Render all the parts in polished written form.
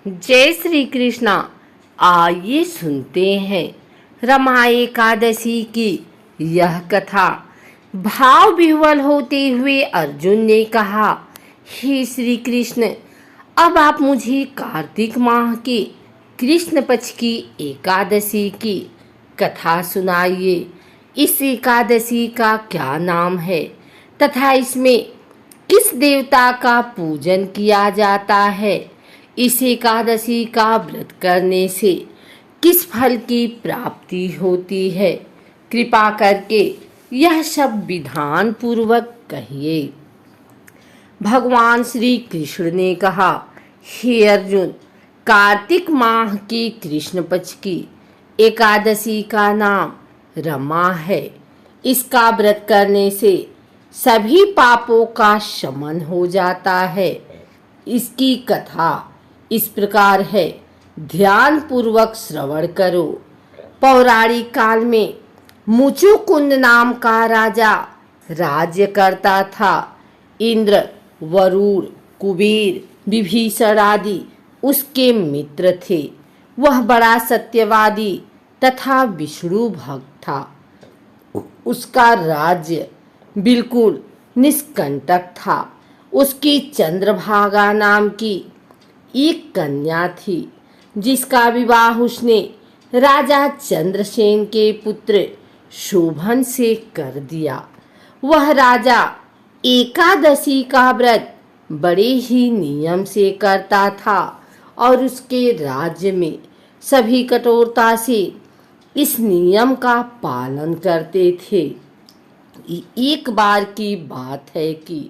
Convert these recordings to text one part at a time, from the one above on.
जय श्री कृष्णा। आइए सुनते हैं रमा एकादशी की यह कथा। भाव विह्वल होते हुए अर्जुन ने कहा, हे श्री कृष्ण, अब आप मुझे कार्तिक माह के कृष्ण पक्ष की एकादशी की कथा सुनाइए। इस एकादशी का क्या नाम है तथा इसमें किस देवता का पूजन किया जाता है? इस एकादशी का व्रत करने से किस फल की प्राप्ति होती है? कृपा करके यह सब विधान पूर्वक कहिए। भगवान श्री कृष्ण ने कहा, हे अर्जुन, कार्तिक माह की कृष्ण पक्ष की एकादशी का नाम रमा है। इसका व्रत करने से सभी पापों का शमन हो जाता है। इसकी कथा इस प्रकार है, ध्यान पूर्वक श्रवण करो। पौराणिक काल में मुचुकुंद नाम का राजा राज्य करता था। इंद्र, वरुण, कुबेर, विभीषण आदि उसके मित्र थे। वह बड़ा सत्यवादी तथा विष्णु भक्त था। उसका राज्य बिल्कुल निष्कंटक था। उसकी चंद्रभागा नाम की एक कन्या थी, जिसका विवाह उसने राजा चंद्रसेन के पुत्र शोभन से कर दिया। वह राजा एकादशी का व्रत बड़े ही नियम से करता था और उसके राज्य में सभी कठोरता से इस नियम का पालन करते थे। एक बार की बात है कि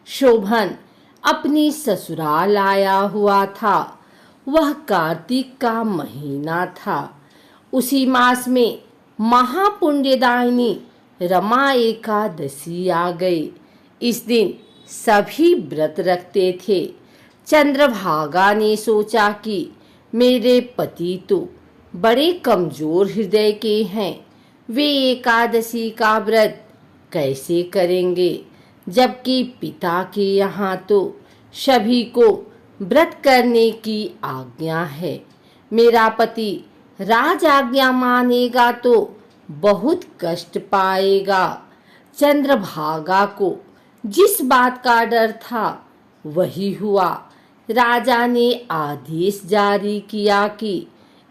शोभन अपनी ससुराल आया हुआ था। वह कार्तिक का महीना था। उसी मास में महापुण्यदायिनी रमा एकादशी आ गई। इस दिन सभी व्रत रखते थे। चंद्रभागा ने सोचा कि मेरे पति तो बड़े कमजोर हृदय के हैं, वे एकादशी का व्रत कैसे करेंगे, जबकि पिता के यहाँ तो सभी को व्रत करने की आज्ञा है। मेरा पति राज आज्ञा मानेगा तो बहुत कष्ट पाएगा। चंद्रभागा को जिस बात का डर था वही हुआ। राजा ने आदेश जारी किया कि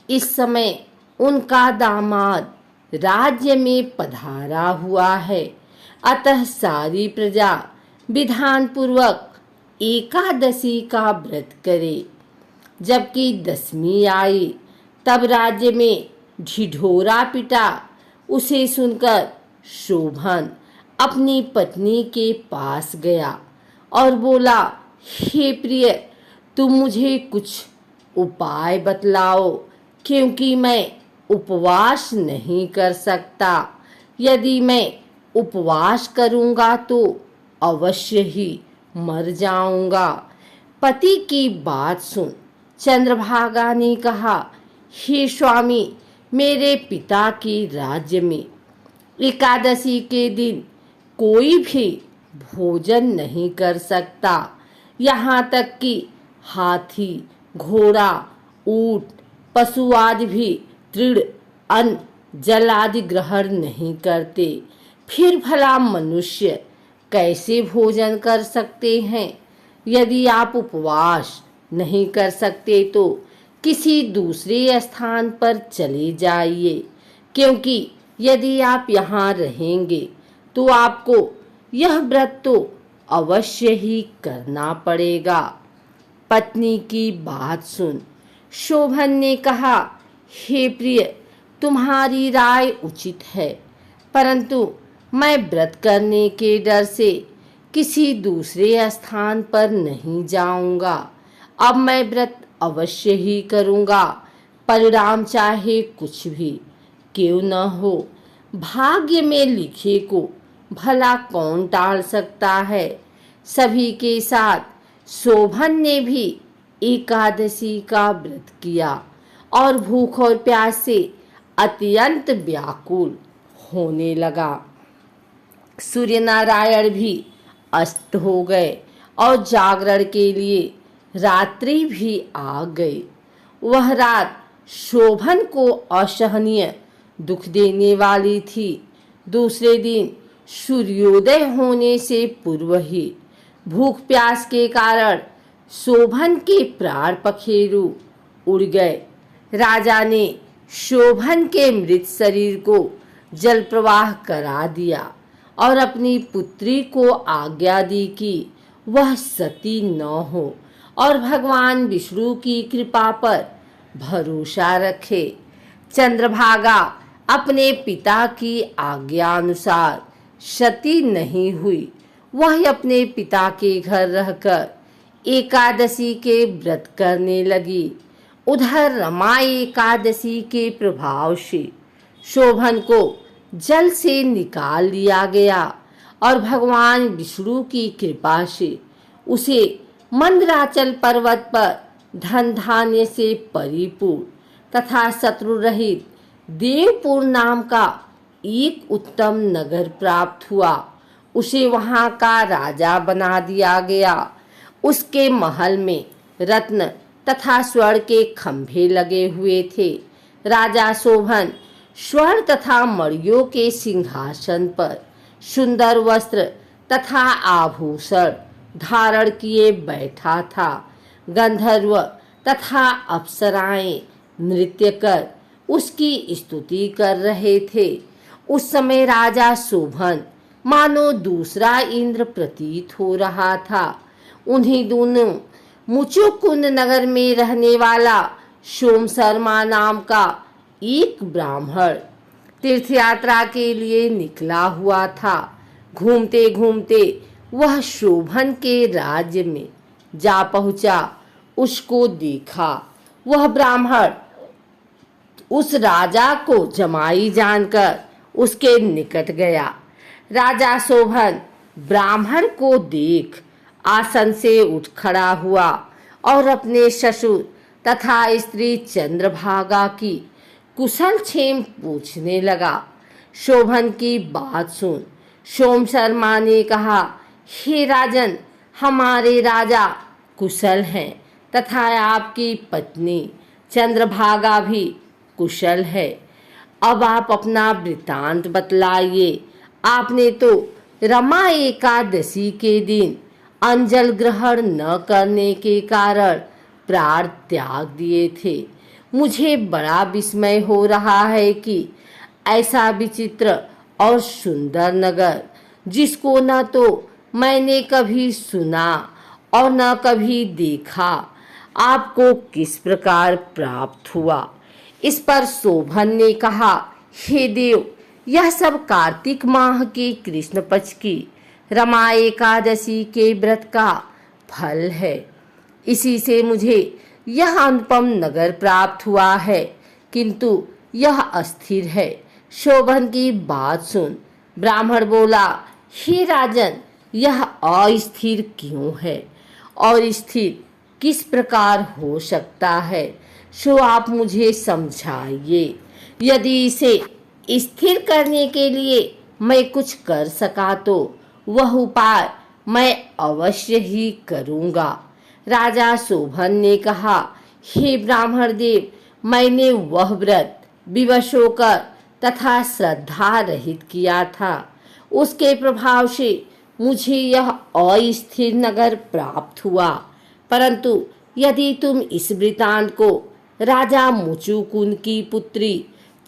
इस समय उनका दामाद राज्य में पधारा हुआ है, अतः सारी प्रजा विधान पूर्वक एकादशी का व्रत करे। जबकि दशमी आई तब राज्य में ढिढोरा पिटा। उसे सुनकर शोभन अपनी पत्नी के पास गया और बोला, हे प्रिय, तुम मुझे कुछ उपाय बतलाओ, क्योंकि मैं उपवास नहीं कर सकता। यदि मैं उपवास करूंगा तो अवश्य ही मर जाऊंगा। पति की बात सुन चंद्रभागा ने कहा, हे स्वामी, मेरे पिता के राज्य में एकादशी के दिन कोई भी भोजन नहीं कर सकता। यहाँ तक कि हाथी, घोड़ा, ऊंट, पशु आदि भी तृण, अन्न, जल आदि ग्रहण नहीं करते। फिर भला मनुष्य कैसे भोजन कर सकते हैं? यदि आप उपवास नहीं कर सकते तो किसी दूसरे स्थान पर चले जाइए, क्योंकि यदि आप यहाँ रहेंगे तो आपको यह व्रत तो अवश्य ही करना पड़ेगा। पत्नी की बात सुन शोभन ने कहा, हे प्रिय, तुम्हारी राय उचित है, परंतु मैं व्रत करने के डर से किसी दूसरे स्थान पर नहीं जाऊंगा। अब मैं व्रत अवश्य ही करूंगा, परिणाम चाहे कुछ भी क्यों न हो। भाग्य में लिखे को भला कौन टाल सकता है। सभी के साथ शोभन ने भी एकादशी का व्रत किया और भूख और प्यास से अत्यंत व्याकुल होने लगा। सूर्य नारायण भी अस्त हो गए और जागरण के लिए रात्रि भी आ गई। वह रात शोभन को असहनीय दुख देने वाली थी। दूसरे दिन सूर्योदय होने से पूर्व ही भूख प्यास के कारण शोभन के प्राण पखेरु उड़ गए। राजा ने शोभन के मृत शरीर को जल प्रवाह करा दिया और अपनी पुत्री को आज्ञा दी कि वह सती न हो और भगवान विष्णु की कृपा पर भरोसा रखे। चंद्रभागा अपने पिता की आज्ञा अनुसार सती नहीं हुई। वह अपने पिता के घर रहकर एकादशी के व्रत करने लगी। उधर रमा एकादशी के प्रभाव से शोभन को जल से निकाल लिया गया और भगवान विष्णु की कृपा से उसे मंदराचल पर्वत पर धन धान्य से परिपूर्ण तथा शत्रु रहित देवपुर नाम का एक उत्तम नगर प्राप्त हुआ। उसे वहां का राजा बना दिया गया। उसके महल में रत्न तथा स्वर्ण के खंभे लगे हुए थे। राजा शोभन स्वर्ण तथा मणियों के सिंहासन पर सुंदर वस्त्र तथा आभूषण धारण किए बैठा था। गंधर्व तथा अप्सराएं नृत्य कर उसकी स्तुति कर रहे थे। उस समय राजा शोभन मानो दूसरा इंद्र प्रतीत हो रहा था। उन्हीं दोनों मुचुकुंद नगर में रहने वाला सोम शर्मा नाम का एक ब्राह्मण तीर्थ यात्रा के लिए निकला हुआ था। घूमते घूमते वह शोभन के राज्य में जा पहुंचा। उसको देखा। वह ब्राह्मण उस राजा को जमाई जानकर उसके निकट गया। राजा शोभन ब्राह्मण को देख आसन से उठ खड़ा हुआ और अपने ससुर तथा स्त्री चंद्रभागा की कुशल क्षेम पूछने लगा। शोभन की बात सुन सोम शर्मा ने कहा, हे राजन, हमारे राजा कुशल हैं तथा आपकी पत्नी चंद्रभागा भी कुशल है। अब आप अपना वृत्तांत बतलाइए। आपने तो रमा एकादशी के दिन अंजल ग्रहण न करने के कारण प्राण त्याग दिए थे। मुझे बड़ा विस्मय हो रहा है कि ऐसा विचित्र और सुंदर नगर, जिसको न तो मैंने कभी सुना और न कभी देखा, आपको किस प्रकार प्राप्त हुआ। इस पर शोभन ने कहा, हे देव, यह सब कार्तिक माह के कृष्ण पक्ष की रमा एकादशी के व्रत का फल है। इसी से मुझे यह अनुपम नगर प्राप्त हुआ है, किंतु यह अस्थिर है। शोभन की बात सुन ब्राह्मण बोला, हे राजन, यह अस्थिर क्यों है और स्थिर किस प्रकार हो सकता है, सो आप मुझे समझाइए। यदि इसे स्थिर करने के लिए मैं कुछ कर सका तो वह उपाय मैं अवश्य ही करूँगा। राजा शोभन ने कहा, हे ब्राह्मण देव, मैंने वह व्रत विवश होकर तथा श्रद्धा रहित किया था। उसके प्रभाव से मुझे यह अस्थिर नगर प्राप्त हुआ। परंतु यदि तुम इस वृतांत को राजा मुचुकुंद की पुत्री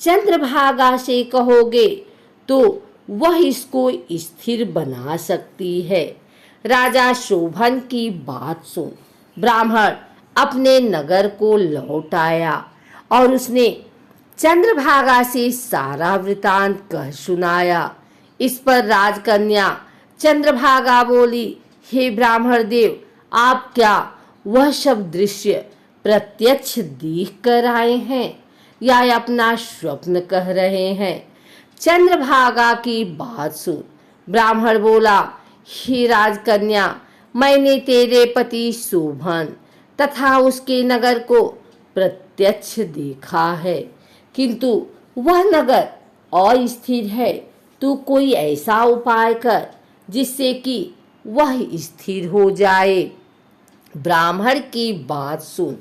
चंद्रभागा से कहोगे तो वह इसको स्थिर बना सकती है। राजा शोभन की बात सुन ब्राह्मण अपने नगर को लौट आया और उसने चंद्रभागा से सारा वृतांत कह सुनाया। इस पर राजकन्या चंद्रभागा बोली, हे ब्राह्मण देव, आप क्या वह सब दृश्य प्रत्यक्ष देख कर आए हैं या अपना स्वप्न कह रहे हैं। चंद्रभागा की बात सुन ब्राह्मण बोला, हे राजकन्या, मैंने तेरे पति शोभन तथा उसके नगर को प्रत्यक्ष देखा है, किंतु वह नगर अस्थिर है। तू कोई ऐसा उपाय कर जिससे कि वह स्थिर हो जाए। ब्राह्मण की बात सुन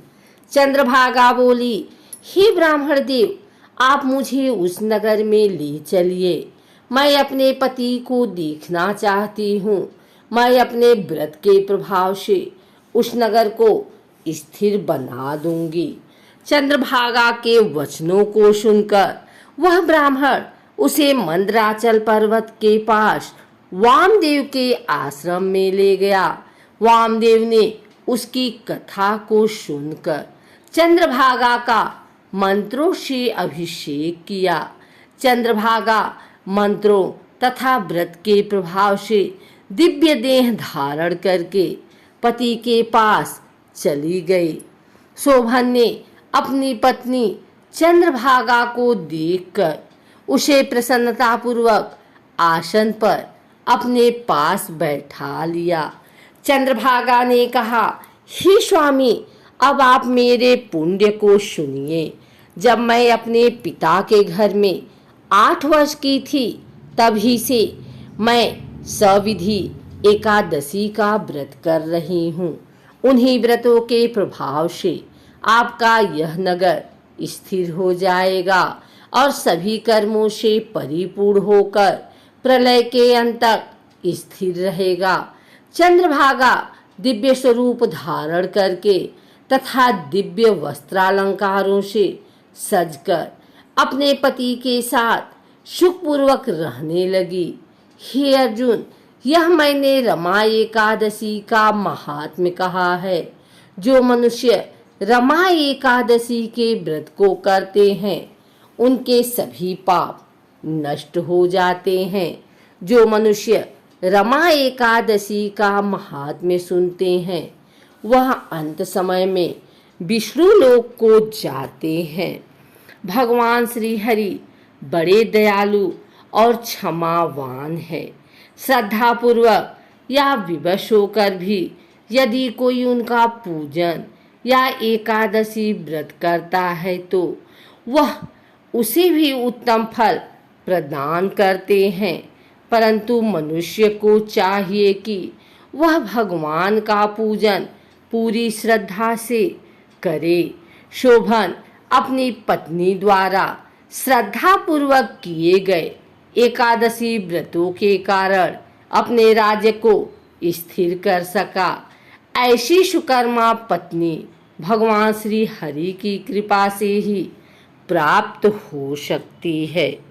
चंद्रभागा बोली, हे ब्राह्मण देव, आप मुझे उस नगर में ले चलिए। मैं अपने पति को देखना चाहती हूँ। मैं अपने व्रत के प्रभाव से उस नगर को स्थिर बना दूंगी। चंद्रभागा के वचनों को सुनकर वह ब्राह्मण उसे मंदराचल पर्वत के पास वामदेव के आश्रम में ले गया। वामदेव ने उसकी कथा को सुनकर चंद्रभागा का मंत्रों से अभिषेक किया। चंद्रभागा मंत्रों तथा व्रत के प्रभाव से दिव्य देह धारण करके पति के पास चली गई। शोभन ने अपनी पत्नी चंद्रभागा को देखकर उसे प्रसन्नतापूर्वक आसन पर अपने पास बैठा लिया। चंद्रभागा ने कहा, हे स्वामी, अब आप मेरे पुण्य को सुनिए। जब मैं अपने पिता के घर में 8 वर्ष की थी, तभी से मैं सविधि एकादशी का व्रत कर रही हूँ। उन्हीं व्रतों के प्रभाव से आपका यह नगर स्थिर हो जाएगा और सभी कर्मों से परिपूर्ण होकर प्रलय के अंत तक स्थिर रहेगा। चंद्रभागा दिव्य स्वरूप धारण करके तथा दिव्य वस्त्रालंकारों से सजकर अपने पति के साथ सुखपूर्वक रहने लगी। हे अर्जुन, यह मैंने रमा एकादशी का महात्म्य कहा है। जो मनुष्य रमा एकादशी के व्रत को करते हैं, उनके सभी पाप नष्ट हो जाते हैं। जो मनुष्य रमा एकादशी का महात्म्य सुनते हैं, वह अंत समय में विष्णु लोक को जाते हैं। भगवान श्री हरि बड़े दयालु और क्षमावान है। श्रद्धा पूर्वक या विवश होकर भी यदि कोई उनका पूजन या एकादशी व्रत करता है, तो वह उसे भी उत्तम फल प्रदान करते हैं। परंतु मनुष्य को चाहिए कि वह भगवान का पूजन पूरी श्रद्धा से करे। शोभन अपनी पत्नी द्वारा श्रद्धा पूर्वक किए गए एकादशी व्रतों के कारण अपने राज्य को स्थिर कर सका। ऐसी सुकर्मा पत्नी भगवान श्री हरि की कृपा से ही प्राप्त हो सकती है।